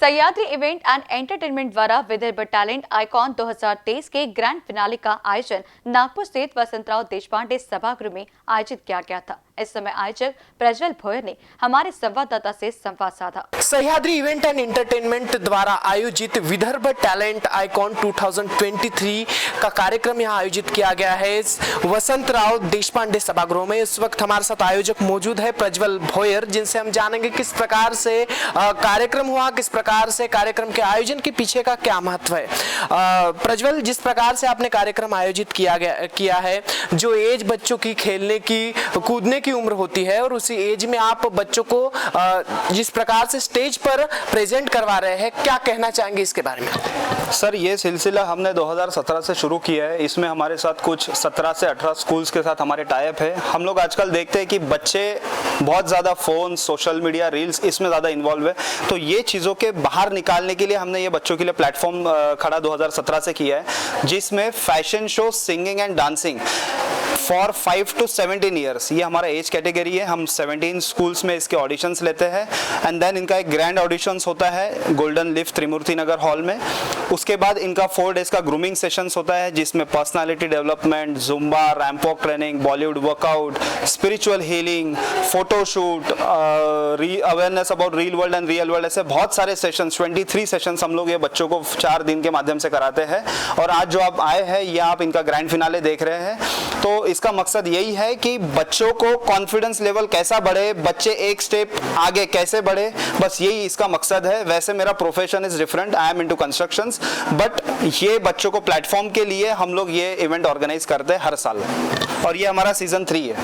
Sahyadri event and entertainment द्वारा Vidarbha talent icon 2023 के grand finale का आयोजन नागपुर स्थित वसंतराव देशपांडे सभागृह में आयोजित किया गया था। इस समय आयोजक प्रज्वल भोयर ने हमारे संवाददाता से संवाद साधा। सह्याद्री इवेंट एंड एंटरटेनमेंट द्वारा आयोजित विदर्भ टैलेंट आइकॉन 2023 का कार्यक्रम यहाँ आयोजित किया गया है वसंतराव देशपांडे सभागृह में। इस वक्त हमारे साथ आयोजक मौजूद है प्रज्वल भोयर, जिनसे हम जानेंगे किस प्रकार से कार्यक्रम हुआ, किस प्रकार से कार्यक्रम के आयोजन के पीछे का क्या महत्व है। प्रज्वल, जिस प्रकार से आपने कार्यक्रम आयोजित किया है, जो एज बच्चों की खेलने की कूदने की उम्र होती है और उसी एज में आप बच्चों को जिस प्रकार से स्टेज पर प्रेजेंट करवा रहे हैं, क्या कहना चाहेंगे इसके बारे में? सर, ये सिलसिला हमने 2017 से शुरू किया है। इसमें हमारे साथ कुछ 17 से 18 स्कूल्स के साथ हमारे टाई अप है। हम लोग आजकल देखते हैं कि बच्चे बहुत ज़्यादा फ़ोन, सोशल मीडिया, रील्स इसमें ज़्यादा इन्वॉल्व है, तो ये चीज़ों के बाहर निकालने के लिए हमने ये बच्चों के लिए प्लेटफॉर्म खड़ा 2017 से किया है, जिसमें fashion show, singing and dancing for 5 to 17 years, ये हमारा एज कैटेगरी है। हम 17 स्कूल्स में इसके ऑडिशंस लेते हैं एंड देन इनका एक ग्रैंड ऑडिशंस होता है गोल्डन लिफ्ट त्रिमूर्ति नगर हॉल में। उसके बाद इनका 4 डेज का ग्रूमिंग सेशंस होता है, जिसमें personality development, Zumba, ramp walk training, Bollywood workout, spiritual healing, photoshoot, awareness about real world and real world, ऐसे बहुत सारे सेशंस, 23 सेशंस हम लोग ये बच्चों को 4 दिन के माध्यम से कराते हैं। और आज जो आप आए हैं, ये आप इनका ग्रैंड फिनाले देख रहे हैं, तो इसका मकसद यही है कि बच्चों को कॉन्फिडेंस लेवल कैसा बढ़े, बच्चे एक स्टेप आगे कैसे बढ़े, बस यही इसका मकसद है। वैसे मेरा profession is different, I am into constructions, but ये बच्चों को प्लेटफॉर्म के लिए हम लोग ये इवेंट ऑर्गेनाइज करते हैं हर साल, और ये हमारा सीजन 3 है।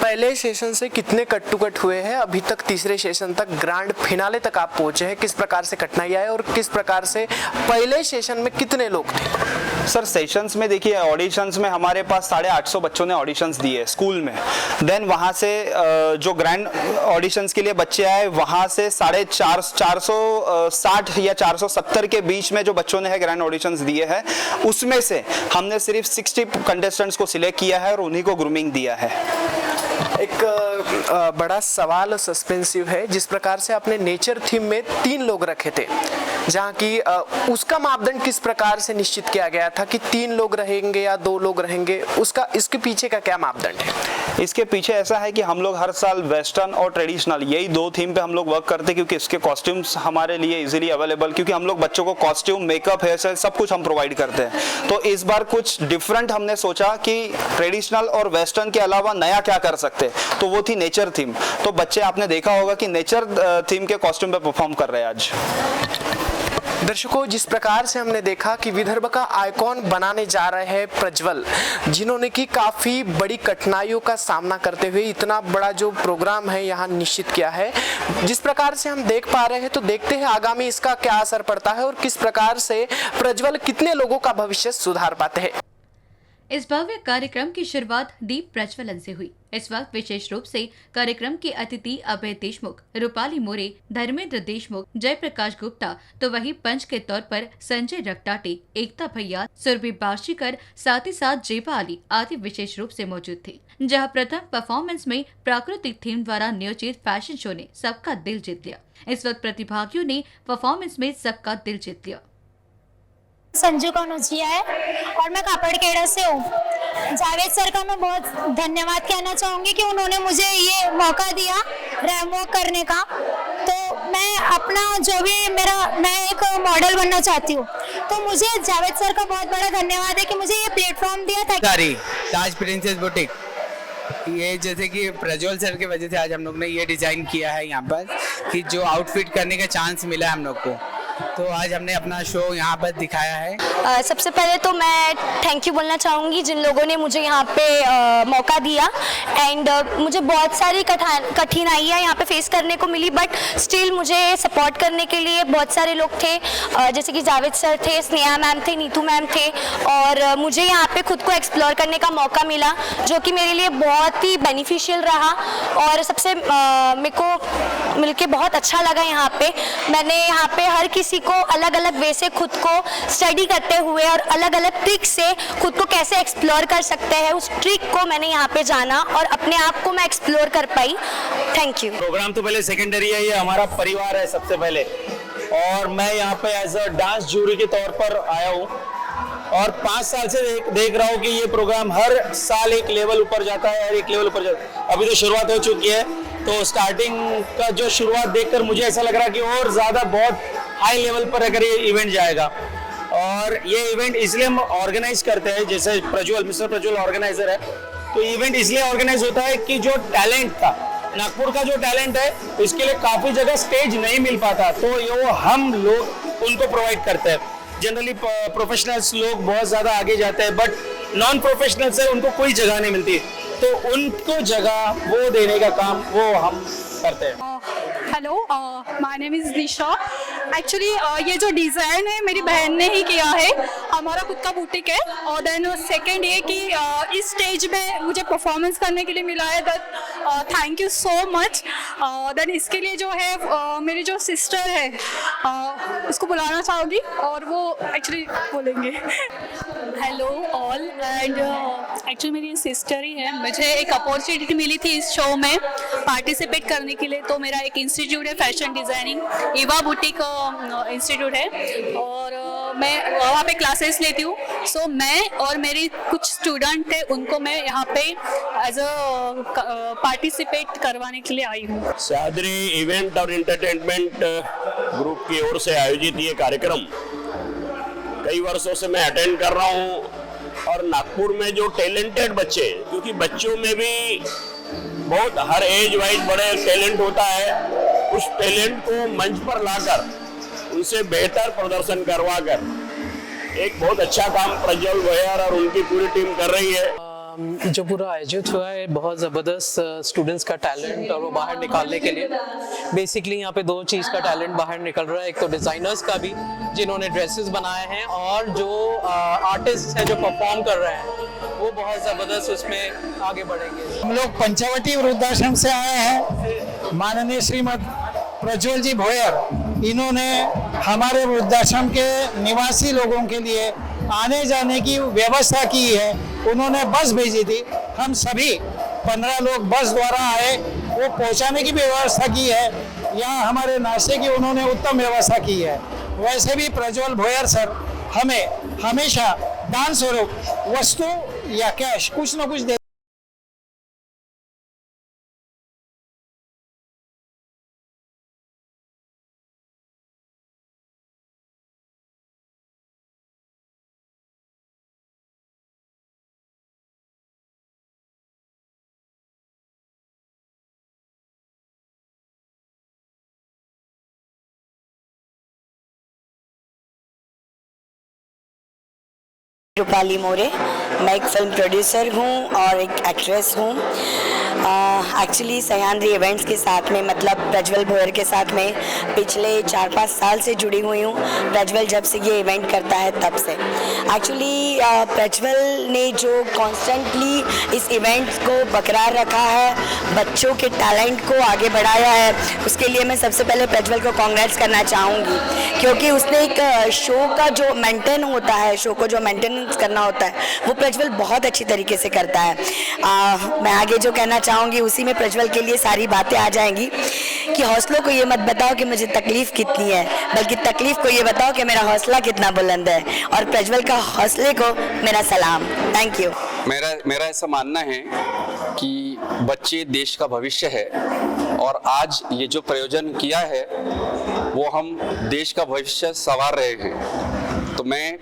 पहले सेशन से कितने कट टू कट हुए हैं, अभी तक तीसरे सेशन तक ग्रैंड फिनाले तक आप पहुंचे हैं, किस प्रकार से कठिनाई आए और किस प्रकार से पहले सेशन में कितने लोग थे? सर, सेशंस में देखिए, ऑडिशंस में हमारे पास 850 बच्चों ने ऑडिशंस दिए स्कूल में। देन वहाँ से जो ग्रैंड ऑडिशंस के लिए बच्चे आए, वहाँ से 460 या 470 के बीच में जो बच्चों ने ग्रैंड ऑडिशंस दिए हैं, उसमें से हमने सिर्फ 60 कंटेस्टेंट्स को सिलेक्ट किया है और उन्हीं को ग्रूमिंग दिया है। एक बड़ा सवाल सस्पेंसिव है, जिस प्रकार से आपने नेचर थीम में 3 लोग रखे थे, जहाँ की उसका मापदंड किस प्रकार से निश्चित किया गया था कि 3 लोग रहेंगे या 2 लोग रहेंगे, इसके पीछे का क्या मापदंड है? इसके पीछे ऐसा है कि हम लोग हर साल वेस्टर्न और ट्रेडिशनल, यही 2 थीम पे हम लोग वर्क करते हैं, क्योंकि इसके कॉस्ट्यूम्स हमारे लिए इजीली अवेलेबल, क्योंकि हम लोग बच्चों को कॉस्ट्यूम, मेकअप, हेयर स्टाइल सब कुछ हम प्रोवाइड करते हैं। तो इस बार कुछ डिफरेंट हमने सोचा कि ट्रेडिशनल और वेस्टर्न के अलावा नया क्या कर सकते हैं, तो वो थी नेचर थीम। तो बच्चे, आपने देखा होगा कि नेचर थीम के कॉस्ट्यूम पे परफॉर्म कर रहे हैं आज। दर्शकों, जिस प्रकार से हमने देखा कि विदर्भ का आइकॉन बनाने जा रहे हैं प्रज्वल, जिन्होंने की काफ़ी बड़ी कठिनाइयों का सामना करते हुए इतना बड़ा जो प्रोग्राम है यहाँ निश्चित किया है। जिस प्रकार से हम देख पा रहे हैं, तो देखते हैं आगामी इसका क्या असर पड़ता है और किस प्रकार से प्रज्वल कितने लोगों का भविष्य सुधार पाते हैं। इस भव्य कार्यक्रम की शुरुआत दीप प्रज्वलन से हुई। इस वक्त विशेष रूप से कार्यक्रम के अतिथि अभय देशमुख, रूपाली मोरे, धर्मेंद्र देशमुख, जयप्रकाश गुप्ता, तो वहीं पंच के तौर पर संजय रक्टाटे, एकता भैया, सुरभि बार्शीकर, साथ ही साथ जेबा अली आदि विशेष रूप से मौजूद थे। जहां प्रथम परफॉर्मेंस में प्राकृतिक थीम द्वारा नियोजित फैशन शो ने सबका दिल जीत लिया। इस वक्त प्रतिभागियों ने परफॉर्मेंस में सबका दिल जीत लिया। संजू कनौजिया है और मैं कापड़खेड़ा से हूँ। जावेद सर का मैं बहुत धन्यवाद कहना चाहूँगी कि उन्होंने मुझे ये मौका दिया रैंप वॉक करने का। तो मैं अपना जो भी मैं एक मॉडल बनना चाहती हूँ, तो मुझे जावेद सर का बहुत बड़ा धन्यवाद है कि मुझे ये प्लेटफॉर्म दिया था। ताज प्रिंसेस बुटीक, ये जैसे कि प्रज्वल सर की वजह से आज हम लोग ने ये डिजाइन किया है यहाँ पर, कि जो आउटफिट करने का चांस मिला हम लोग को, तो आज हमने अपना शो यहाँ पर दिखाया है। सबसे पहले तो मैं थैंक यू बोलना चाहूँगी जिन लोगों ने मुझे यहाँ पे मौका दिया। एंड मुझे बहुत सारी कठिनाइयाँ यहाँ पे फेस करने को मिली, बट स्टिल मुझे सपोर्ट करने के लिए बहुत सारे लोग थे, जैसे कि जावेद सर थे, स्नेहा मैम थे, नीतू मैम थे, और मुझे यहाँ पे खुद को एक्सप्लोर करने का मौका मिला, जो कि मेरे लिए बहुत ही बेनिफिशियल रहा। और सबसे मेरे को मिलके बहुत अच्छा लगा। यहाँ पे मैंने यहाँ पे हर किसी को अलग अलग वे से खुद को स्टडी करते हुए और अलग अलग ट्रिक से खुद को कैसे एक्सप्लोर कर सकते हैं, उस ट्रिक को मैंने यहाँ पे जाना और अपने आप को मैं एक्सप्लोर कर पाई। Thank you. प्रोग्राम तो पहले सेकेंडरी है, ये हमारा परिवार है सबसे पहले, और मैं यहाँ पे एज अ डांस जूरी के तौर पर आया हूँ और 5 साल से देख रहा हूँ कि ये प्रोग्राम हर साल एक लेवल ऊपर जाता है, हर एक लेवल ऊपर जाता है। अभी तो शुरुआत हो चुकी है, तो स्टार्टिंग का जो शुरुआत देखकर मुझे ऐसा लग रहा है कि और ज़्यादा बहुत हाई लेवल पर अगर ये इवेंट जाएगा। और ये इवेंट इसलिए हम ऑर्गेनाइज करते हैं, जैसे प्रज्वल, मिस्टर प्रज्वल ऑर्गेनाइजर है, तो इवेंट इसलिए ऑर्गेनाइज होता है कि जो टैलेंट था, नागपुर का जो टैलेंट है, इसके लिए काफ़ी जगह स्टेज नहीं मिल पाता, तो ये वो हम लोग उनको प्रोवाइड करते हैं। जनरली प्रोफेशनल्स लोग बहुत ज़्यादा आगे जाते हैं, बट नॉन प्रोफेशनल्स है, उनको कोई जगह नहीं मिलती, तो उनको जगह वो देने का काम वो हम करते हैं। Hello, my name is Disha. Actually ये जो डिज़ाइन है मेरी बहन ने ही किया है, हमारा खुद का बुटीक है। और देन सेकंड ये कि इस स्टेज में मुझे परफॉर्मेंस करने के लिए मिला है, that thank you so much. Then इसके लिए जो है मेरी जो सिस्टर है उसको बुलाना चाहूँगी और वो एक्चुअली बोलेंगे। हेलो ऑल, एंड एक्चुअली मेरी सिस्टर ही है। मुझे एक अपॉर्चुनिटी मिली थी इस शो में पार्टिसिपेट करने के लिए, तो मेरा एक इंस्टीट्यूट है fashion designing, Eva boutique institute है, और मैं वहाँ पे क्लासेस लेती हूँ। सो मैं और मेरी कुछ स्टूडेंट थे, उनको मैं यहाँ पे एज अ पार्टिसिपेट करवाने के लिए आई हूँ। सह्याद्री इवेंट और एंटरटेनमेंट ग्रुप की ओर से आयोजित ये कार्यक्रम कई वर्षों से मैं अटेंड कर रहा हूँ। और नागपुर में जो टैलेंटेड बच्चे, क्योंकि बच्चों में भी बहुत हर एज वाइज बड़े टैलेंट होता है, उस टैलेंट को मंच पर लाकर उनसे बेहतर प्रदर्शन करवाकर एक बहुत अच्छा काम प्रज्वल भैया और उनकी पूरी टीम कर रही है। जो पूरा आयोजित हुआ है बहुत ज़बरदस्त स्टूडेंट्स का टैलेंट और वो बाहर निकालने के लिए बेसिकली यहाँ पे 2 चीज़ का टैलेंट बाहर निकल रहा है। एक तो डिज़ाइनर्स का भी, जिन्होंने ड्रेसेस बनाए हैं, और जो आर्टिस्ट है जो परफॉर्म कर रहे हैं, वो बहुत ज़बरदस्त उसमें आगे बढ़ेंगे। हम लोग पंचवटी वृद्धाश्रम से आए हैं। माननीय श्रीमद प्रज्वल जी भोयर, इन्होंने हमारे वृद्धाश्रम के निवासी लोगों के लिए आने जाने की व्यवस्था की है। उन्होंने बस भेजी थी, हम सभी 15 लोग बस द्वारा आए, वो पहुंचाने की भी व्यवस्था की है। यहाँ हमारे नाश्ते की उन्होंने उत्तम व्यवस्था की है। वैसे भी प्रज्वल भोयर सर हमें हमेशा दान स्वरूप वस्तु या कैश कुछ न कुछ दे। रूपाली मोरे, मैं एक फिल्म प्रोड्यूसर हूँ और एक एक्ट्रेस हूँ। एक्चुअली सह्याद्री इवेंट्स के साथ में, मतलब प्रज्वल भोयर के साथ में पिछले 4-5 साल से जुड़ी हुई हूँ। प्रज्वल जब से ये इवेंट करता है तब से। एक्चुअली प्रज्वल ने जो कॉन्स्टेंटली इस इवेंट को बरकरार रखा है, बच्चों के टैलेंट को आगे बढ़ाया है, उसके लिए मैं सबसे पहले प्रज्वल को कांग्रेट्स करना चाहूँगी, क्योंकि उसने एक शो का जो मेंटेन होता है, शो को जो मेंटेनेंस करना होता है, वो प्रज्वल बहुत अच्छी तरीके से करता है। मैं आगे जो कहना चाहूँगी उसी में प्रज्वल के लिए सारी बातें आ जाएंगी कि हौसलों को ये मत बताओ कि मुझे तकलीफ कितनी है, बल्कि तकलीफ को ये बताओ कि मेरा हौसला कितना बुलंद है। और प्रज्वल का हौसले को मेरा सलाम। Thank you. मेरा ऐसा मानना है कि बच्चे देश का भविष्य है, और आज ये जो प्रयोजन किया है वो हम देश का भविष्य संवार रहे हैं। तो मैं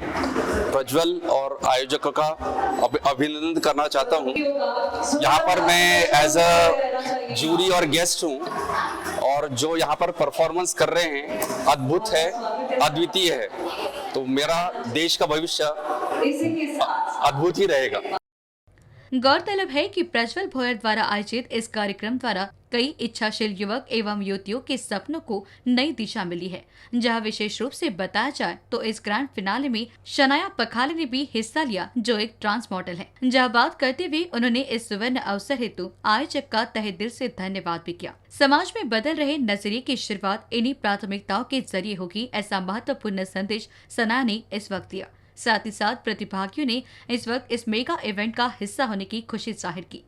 प्रज्वल और आयोजकों का अभिनंदन करना चाहता हूँ। यहाँ पर मैं एज अ जूरी और गेस्ट हूँ, और जो यहाँ पर परफॉर्मेंस कर रहे हैं अद्भुत है, अद्वितीय है। तो मेरा देश का भविष्य अद्भुत ही रहेगा। गौरतलब है कि प्रज्वल भोयर द्वारा आयोजित इस कार्यक्रम द्वारा कई इच्छाशील युवक एवं युवतियों के सपनों को नई दिशा मिली है। जहां विशेष रूप से बताया जाए तो इस ग्रैंड फिनाले में शनाया पखाले ने भी हिस्सा लिया, जो एक ट्रांस मॉडल है। जहां बात करते हुए उन्होंने इस सुवर्ण अवसर हेतु आयोजक का तहे दिल से धन्यवाद भी किया। समाज में बदल रहे नजरिए की शुरुआत इन्हीं प्राथमिकताओं के जरिए होगी, ऐसा महत्वपूर्ण संदेश शनाया ने इस वक्त दिया। साथ ही साथ प्रतिभागियों ने इस वक्त इस मेगा इवेंट का हिस्सा होने की खुशी जाहिर की।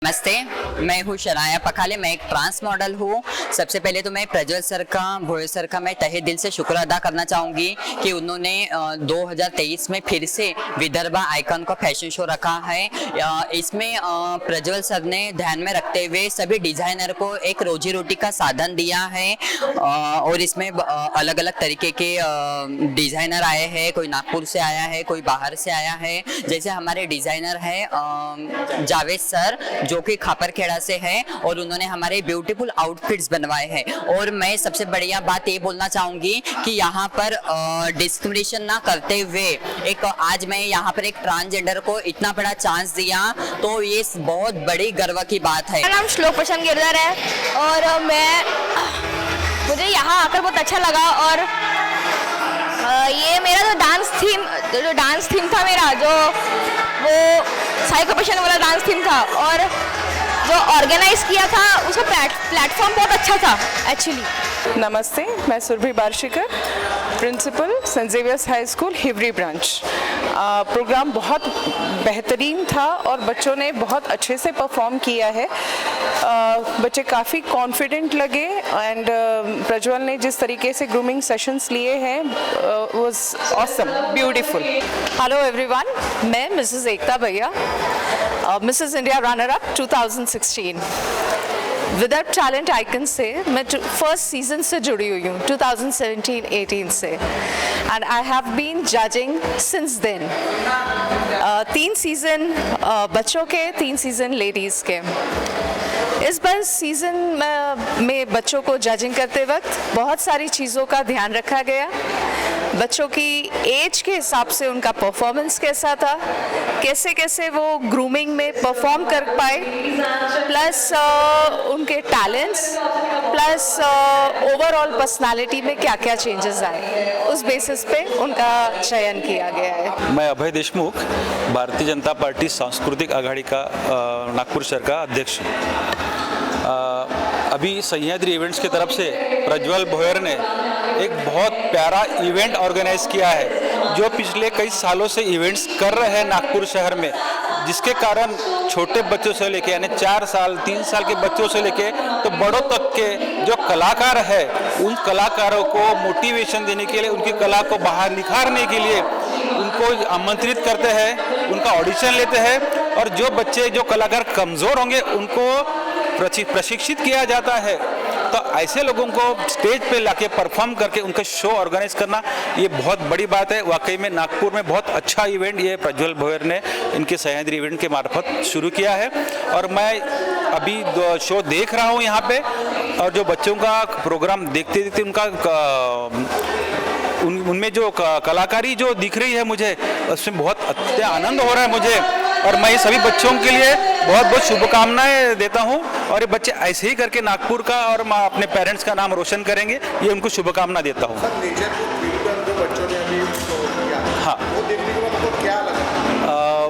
नमस्ते, मैं हूँ शराया पखाले। मैं एक ट्रांस मॉडल हूँ। सबसे पहले तो मैं प्रज्वल सर का, भोयर सर का मैं तहे दिल से शुक्र अदा करना चाहूँगी कि उन्होंने 2023 में फिर से विदर्भा आइकन का फैशन शो रखा है। इसमें प्रज्वल सर ने ध्यान में रखते हुए सभी डिजाइनर को एक रोजी रोटी का साधन दिया है और इसमें अलग अलग तरीके के डिजाइनर आए हैं। कोई नागपुर से आया है, कोई बाहर से आया है। जैसे हमारे डिजाइनर है जावेद सर जो कि खापरखेड़ा से है और उन्होंने हमारे ब्यूटीफुल आउटफिट्स बनवाए हैं। और मैं सबसे बढ़िया बात ये बोलना चाहूँगी कि यहाँ पर डिस्क्रिमिनेशन ना करते हुए एक आज मैं यहाँ पर एक ट्रांसजेंडर को इतना बड़ा चांस दिया तो ये बहुत बड़ी गर्व की बात है। मेरा नाम श्लोक प्रशांत गिरधर है और मुझे यहाँ आकर बहुत अच्छा लगा। और ये मेरा जो डांस थीम था मेरा, जो वो साइकोपेशन वाला डांस थीम था और जो ऑर्गेनाइज किया था उसका प्लेटफॉर्म बहुत अच्छा था एक्चुअली। नमस्ते, मैं Surabhi Barshikar, principal saint Xavier's high school Hivari branch. Programme बहुत बेहतरीन था और बच्चों ने बहुत अच्छे से परफॉर्म किया है। बच्चे काफ़ी कॉन्फिडेंट लगे एंड प्रज्वल ने जिस तरीके से ग्रूमिंग सेशंस लिए हैं was awesome, beautiful. Hello everyone, मैं मिसेस एकता भैया, Mrs India runner up 2016। Vidarbha talent icon से मैं फर्स्ट सीजन से जुड़ी हुई हूँ 2017-18 से and I have been judging since then. 3 season बच्चों के, 3 सीज़न लेडीज़ के। इस बार सीज़न में बच्चों को जजिंग करते वक्त बहुत सारी चीज़ों का ध्यान रखा गया। बच्चों की एज के हिसाब से उनका परफॉर्मेंस कैसा था, कैसे कैसे वो ग्रूमिंग में परफॉर्म कर पाए, प्लस उनके टैलेंट्स, प्लस ओवरऑल पर्सनालिटी में क्या क्या चेंजेस आए, उस बेसिस पे उनका चयन किया गया है। मैं अभय देशमुख, भारतीय जनता पार्टी सांस्कृतिक आघाड़ी का नागपुर शहर का अध्यक्ष। अभी सह्याद्री इवेंट्स की तरफ से प्रज्वल भोयर ने एक बहुत प्यारा इवेंट ऑर्गेनाइज किया है जो पिछले कई सालों से इवेंट्स कर रहे हैं नागपुर शहर में, जिसके कारण छोटे बच्चों से लेके यानी 4 साल 3 साल के बच्चों से लेके तो बड़ों तक के जो कलाकार है उन कलाकारों को मोटिवेशन देने के लिए, उनकी कला को बाहर निखारने के लिए उनको आमंत्रित करते हैं, उनका ऑडिशन लेते हैं और जो बच्चे, जो कलाकार कमज़ोर होंगे उनको प्रशिक्षित किया जाता है। तो ऐसे लोगों को स्टेज पे लाके परफॉर्म करके उनका शो ऑर्गेनाइज करना ये बहुत बड़ी बात है। वाकई में नागपुर में बहुत अच्छा इवेंट ये प्रज्वल भोयर ने इनके सह्याद्री इवेंट के मार्फत शुरू किया है और मैं अभी शो देख रहा हूँ यहाँ पे और जो बच्चों का प्रोग्राम देखते देखते उनका उनमें जो कलाकारी जो दिख रही है मुझे उसमें बहुत आनंद हो रहा है मुझे और मैं सभी बच्चों के लिए बहुत बहुत शुभकामनाएं देता हूं और ये बच्चे ऐसे ही करके नागपुर का और अपने पेरेंट्स का नाम रोशन करेंगे, ये उनको शुभकामना देता हूं। हाँ,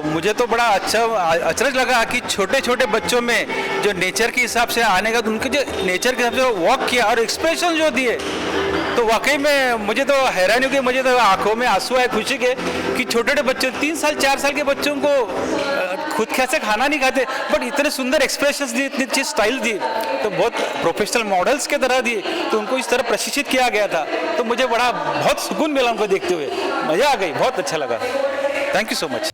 मुझे तो बड़ा अच्छा अचरज लगा कि छोटे छोटे बच्चों में जो नेचर के हिसाब से आने का, उनके जो नेचर के हिसाब से वॉक किया और एक्सप्रेशन जो दिए तो वाकई में मुझे तो हैरानी हुई, मुझे तो आंखों में आंसू आए खुशी के कि छोटे छोटे बच्चों 3 साल 4 साल के बच्चों को खुद कैसे खाना नहीं खाते बट इतने सुंदर एक्सप्रेशंस दिए, इतनी अच्छी स्टाइल दी, तो बहुत प्रोफेशनल मॉडल्स के तरह दिए, तो उनको इस तरह प्रशिक्षित किया गया था तो मुझे बहुत सुकून मिला उनको देखते हुए, मज़ा आ गई, बहुत अच्छा लगा। Thank you so much.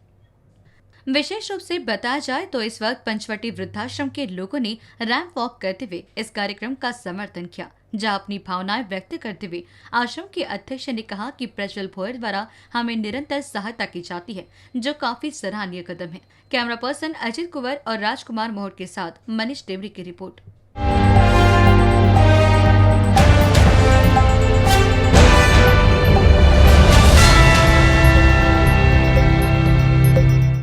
विशेष रूप से बताया जाए तो इस वक्त पंचवटी वृद्धाश्रम के लोगों ने रैंप वॉक करते हुए इस कार्यक्रम का समर्थन किया, जहां अपनी भावनाएं व्यक्त करते हुए आश्रम के अध्यक्ष ने कहा कि प्रज्वल भोयर द्वारा हमें निरंतर सहायता की जाती है, जो काफी सराहनीय कदम है। कैमरा पर्सन अजित कुंवर और राजकुमार मोहट के साथ मनीष टेमरी की रिपोर्ट।